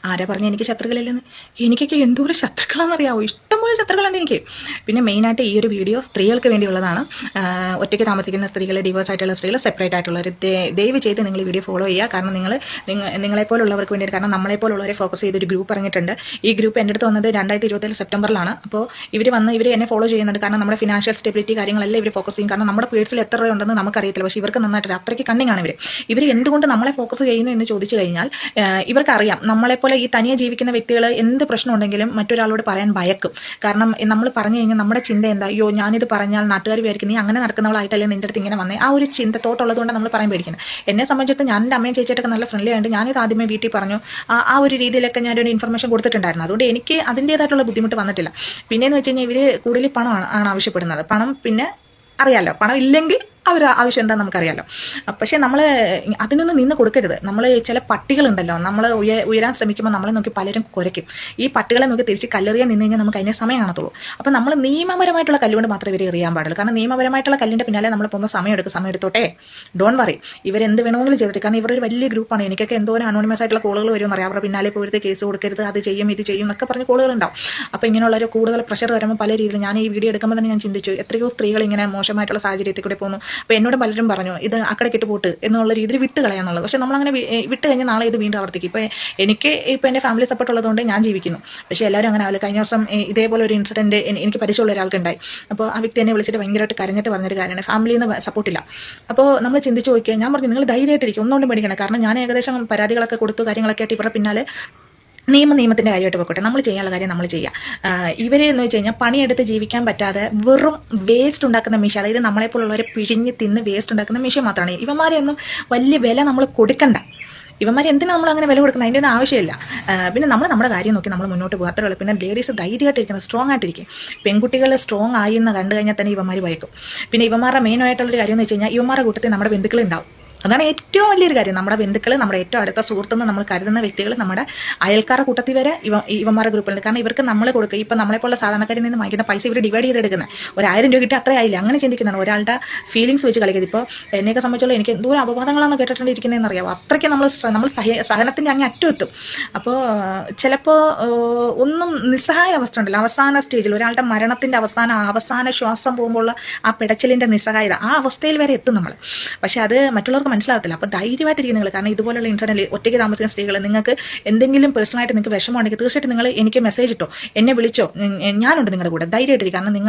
ആരാ പറഞ്ഞ എനിക്ക് ശത്രുക്കളില്ലെന്ന്? എനിക്കൊക്കെ എന്തോരം ശത്രുക്കളാണെന്നറിയാവോ? ഇഷ്ടംപോലെ ശത്രുക്കളുണ്ട് എനിക്ക്. പിന്നെ മെയിനായിട്ട് ഈ ഒരു വീഡിയോ സ്ത്രീകൾക്ക് വേണ്ടിയുള്ളതാണ്. ഒറ്റയ്ക്ക് താമസിക്കുന്ന സ്ത്രീകൾ, ഡിവോഴ്സ് ആയിട്ടുള്ള സ്ത്രീകൾ, സെപ്പറേറ്റ് ആയിട്ടുള്ളവർ ദയവ് ചെയ്ത് നിങ്ങൾ ഈ വീഡിയോ ഫോളോ ചെയ്യുക. കാരണം നിങ്ങളെപ്പോലുള്ളവർക്ക് വേണ്ടിയിട്ട്, കാരണം നമ്മളെപ്പോലുള്ളവരെ ഫോക്കസ് ചെയ്തൊരു ഗ്രൂപ്പ് ഇറങ്ങിയിട്ടുണ്ട്. ഈ ഗ്രൂപ്പ് എൻ്റെ അടുത്ത് വന്നത് 2027 സെപ്റ്റംബറിലാണ്. അപ്പോൾ ഇവർ എന്നെ ഫോളോ ചെയ്യുന്നുണ്ട്. കാരണം നമ്മുടെ ഫിനാൻഷ്യൽ സ്റ്റെബിലിറ്റി കാര്യങ്ങളെല്ലാം ഇവർ ഫോക്കസ് ചെയ്യും. കാരണം നമ്മുടെ പേഴ്സിൽ എത്ര രൂപ ഉണ്ടെന്ന് നമുക്കറിയത്തില്ല. പക്ഷേ ഇവർക്ക് നന്നായിട്ട് അത്രയ്ക്ക് കണ്ണിങ്ങാണ് ഇവർ എന്തുകൊണ്ട് നമ്മളെ ഫോക്കസ് ചെയ്യുന്നു എന്ന് ചോദിച്ചു കഴിഞ്ഞാൽ ഇവർക്കറിയാം നമ്മളെപ്പോലെ ഈ തനിയെ ജീവിക്കുന്ന വ്യക്തികൾ എന്ത് പ്രശ്നം ഉണ്ടെങ്കിലും മറ്റൊരാളോട് പറയാൻ ഭയക്കും. കാരണം നമ്മൾ പറഞ്ഞു കഴിഞ്ഞാൽ നമ്മുടെ ചിന്ത എന്താ, അയ്യോ ഞാനിത് പറഞ്ഞാൽ നാട്ടുകാർ വിചാരിക്കും നീ അങ്ങനെ നടക്കുന്നവളായിട്ടല്ലേ നിന്റെ അടുത്ത് ഇങ്ങനെ വന്നേ, ആ ഒരു ചിന്ത തോട്ടുള്ളതുകൊണ്ട് നമ്മൾ പറയാൻ പേടിക്കുന്നത്. എന്നെ സംബന്ധിച്ചിട്ട് ഞാൻ എൻ്റെ അമ്മയും ചേച്ചിയൊക്കെ നല്ല ഫ്രണ്ട്ലി ആയിട്ട് ഞാനിത് ആദ്യമേ വീട്ടിൽ പറഞ്ഞു. ആ ഒരു രീതിയിലൊക്കെ ഞാനൊരു ഇൻഫർമേഷൻ കൊടുത്തിട്ടുണ്ടായിരുന്നു. അതുകൊണ്ട് എനിക്ക് അതിൻ്റേതായിട്ടുള്ള ബുദ്ധിമുട്ട് വന്നിട്ടില്ല. പിന്നെയെന്ന് വെച്ച് കഴിഞ്ഞാൽ ഇവർ കൂടുതൽ പണമാണ് ആവശ്യപ്പെടുന്നത്. പണം പിന്നെ അറിയാലോ, പണം ഇല്ലെങ്കിൽ അവർ ആവശ്യം എന്താണെന്ന് നമുക്കറിയാലോ. പക്ഷേ നമ്മൾ അതിനൊന്നും നിന്ന് കൊടുക്കരുത്. നമ്മൾ ചില പട്ടികളുണ്ടല്ലോ, നമ്മൾ ഉയരാൻ ശ്രമിക്കുമ്പോൾ നമ്മളെ നോക്കി പലരും കുരയ്ക്കും. ഈ പട്ടികളെ നോക്കി തിരിച്ച് കല്ലെറിയാൻ നിന്ന് കഴിഞ്ഞാൽ നമുക്ക് അതിനെ സമയം കാണത്തുള്ളൂ. അപ്പോൾ നമ്മൾ നിയമപരമായിട്ടുള്ള കല്ലുകൊണ്ട് മാത്രമേ ഇവർ എറിയാൻ പാടുള്ളൂ. കാരണം നിയമപരമായിട്ടുള്ള കല്ലിൻ്റെ പിന്നാലെ നമ്മൾ പോകുമ്പോൾ സമയം എടുത്തോട്ടെ, ഡോൺ വറി. ഇവരെന്ത് വേണമെങ്കിലും ചെയ്തിട്ട്, കാരണം ഇവരൊരു വലിയ ഗ്രൂപ്പാണ്. എനിക്കൊക്കെ എന്തോരം അനോണിമസ് ആയിട്ടുള്ള കോളുകൾ വരുമെന്ന് അറിയാം. അവരുടെ പിന്നാലെ പോയിട്ട് കേസ് കൊടുക്കരുത്, അത് ചെയ്യും ഇത് ചെയ്യും എന്നൊക്കെ പറഞ്ഞ് കോളുകളുണ്ടാവും. അപ്പോൾ ഇങ്ങനെയുള്ളൊരു കൂടുതൽ പ്രഷർ വരുമ്പോൾ പല രീതിയിൽ ഞാൻ ഈ വീഡിയോ എടുക്കുമ്പോൾ തന്നെ ഞാൻ ചിന്തിച്ചു, എത്രയോ സ്ത്രീകൾ ഇങ്ങനെ മോശമായിട്ടുള്ള സാഹചര്യത്തിൽ കൂടെ പോകുന്നു. അപ്പോൾ എന്നോട് പലരും പറഞ്ഞു ഇത് അക്കടക്കിട്ട് പോട്ട് എന്നുള്ള രീതിയിൽ വിട്ട് കളയാന്നുള്ളത്. പക്ഷെ നമ്മളങ്ങനെ വിട്ട് കഴിഞ്ഞാൽ നാളെ ഇത് വീണ്ടും ആവർത്തിക്കും. ഇപ്പോൾ എൻ്റെ ഫാമിലി സപ്പോർട്ട് ഉള്ളതുകൊണ്ട് ഞാൻ ജീവിക്കുന്നു. പക്ഷേ എല്ലാവരും അങ്ങനെ ആവില്ല. കഴിഞ്ഞ ദിവസം ഇതേപോലെ ഒരു ഇൻസിഡൻറ്റ് എനിക്ക് പരിചയമുള്ള ഒരാൾക്കുണ്ടായി. അപ്പോൾ ആ വ്യക്തി എന്നെ വിളിച്ചിട്ട് ഭയങ്കരമായിട്ട് കരഞ്ഞിട്ട് പറഞ്ഞൊരു കാര്യമാണ്, ഫാമിലിയിൽ നിന്ന് സപ്പോർട്ടില്ല. അപ്പോൾ നമ്മൾ ചിന്തിച്ച് നോക്കിയാൽ ഞാൻ പറഞ്ഞു നിങ്ങൾ ധൈര്യമായിട്ടിരിക്കും, ഒന്നുകൊണ്ടും പേടിക്കണം. കാരണം ഞാൻ ഏകദേശം പരാതികളൊക്കെ കൊടുത്തു, കാര്യങ്ങളൊക്കെ ആയിട്ട് ഇവരുടെ പിന്നാലെ നിയമത്തിൻ്റെ കാര്യമായിട്ട് പോയിക്കോട്ടെ, നമ്മൾ ചെയ്യാനുള്ള കാര്യം നമ്മൾ ചെയ്യാം. ഇവരെന്ന് വെച്ച് കഴിഞ്ഞാൽ പണിയെടുത്ത് ജീവിക്കാൻ പറ്റാതെ വെറും വേസ്റ്റ് ഉണ്ടാക്കുന്ന മിഷ, അതായത് നമ്മളെപ്പോലുള്ളവരെ പിഴിഞ്ഞ് തിന്ന് വേസ്റ്റ് ഉണ്ടാക്കുന്ന മിഷ മാത്രമാണ്. ഇവന്മാരെയൊന്നും വലിയ വില നമ്മൾ കൊടുക്കണ്ട. ഇവന്മാർ എന്തിനാണ് നമ്മൾ അങ്ങനെ വില കൊടുക്കുന്നത്? അതിൻ്റെ ഒന്നും ആവശ്യമില്ല. പിന്നെ നമ്മുടെ കാര്യം നോക്കി നമ്മൾ മുന്നോട്ട് പോകുക, അത്രേ ഉള്ളൂ. പിന്നെ ലേഡീസ് ധൈര്യമായിട്ടിരിക്കണം, സ്ട്രോങ് ആയിട്ടിരിക്കും. പെൺകുട്ടികൾ സ്ട്രോങ് ആയി എന്ന് കണ്ടു കഴിഞ്ഞാൽ തന്നെ ഇവന്മാർ ഭയക്കും. പിന്നെ ഇവന്മാരുടെ മെയിനായിട്ടുള്ളൊരു കാര്യം എന്ന് വെച്ച് കഴിഞ്ഞാൽ ഇവന്മാരുടെ കൂട്ടത്തിൽ നമ്മുടെ ബന്ധുക്കളുണ്ടാവും. അതാണ് ഏറ്റവും വലിയൊരു കാര്യം. നമ്മുടെ ബന്ധുക്കൾ, നമ്മുടെ ഏറ്റവും അടുത്ത സുഹൃത്തുനിന്ന് നമ്മൾ കരുതുന്ന വ്യക്തികൾ, നമ്മുടെ അയൽക്കാരുടെ കൂട്ടത്തിൽ വരെ ഇവന്മാരുടെ ഗ്രൂപ്പിലുണ്ട്. കാരണം ഇവർക്ക് നമ്മൾ കൊടുക്കുക, ഇപ്പം നമ്മളെപ്പോലുള്ള സാധാരണക്കാരിൽ നിന്ന് വാങ്ങിക്കുന്ന പൈസ ഇവർ ഡിവൈഡ് ചെയ്തെടുക്കുന്നത്. 1000 രൂപ കിട്ടി അത്ര ആയില്ല, അങ്ങനെ ചിന്തിക്കുന്നതാണ്. ഒരാളുടെ ഫീലിങ്സ് വെച്ച് കളിക്കുന്നത്. ഇപ്പോൾ എന്നെയൊക്കെ സംബന്ധിച്ചുള്ള എനിക്ക് എന്തോരം അപവാദങ്ങളാണ് കേട്ടിട്ടുണ്ടിരിക്കുന്നതെന്ന് അറിയാമോ? അത്രയ്ക്ക് നമ്മൾ സഹനത്തിൻ്റെ അങ്ങ് അറ്റം എത്തും. അപ്പോൾ ചിലപ്പോൾ ഒന്നും നിസ്സഹായ അവസ്ഥ ഉണ്ടല്ലോ, അവസാന സ്റ്റേജിൽ ഒരാളുടെ മരണത്തിൻ്റെ അവസാന ശ്വാസം പോകുമ്പോൾ ആ പിടച്ചിലിൻ്റെ നിസ്സഹായത, ആ അവസ്ഥയിൽ വരെ എത്തും നമ്മൾ. പക്ഷെ അത് മറ്റുള്ളവർക്ക് മനസ്സിലാകത്തില്ല. അപ്പോൾ ധൈര്യമായിട്ടിരിക്കും നിങ്ങൾ. കാരണം ഇതുപോലുള്ള ഇൻസിഡൻറ്റിൽ ഒറ്റയ്ക്ക് താമസിക്കുന്ന സ്ത്രീകൾ, നിങ്ങൾക്ക് എന്തെങ്കിലും പേഴ്സണലായിട്ട് നിങ്ങൾക്ക് വിഷമമുണ്ടെങ്കിൽ തീർച്ചയായിട്ടും നിങ്ങൾ എനിക്ക് മെസ്സേജ് ഇട്ടോ, എന്നെ വിളിച്ചോ, ഞാനുണ്ട് നിങ്ങളുടെ കൂടെ. ധൈര്യമായിട്ടിരിക്കും. കാരണം നിങ്ങൾ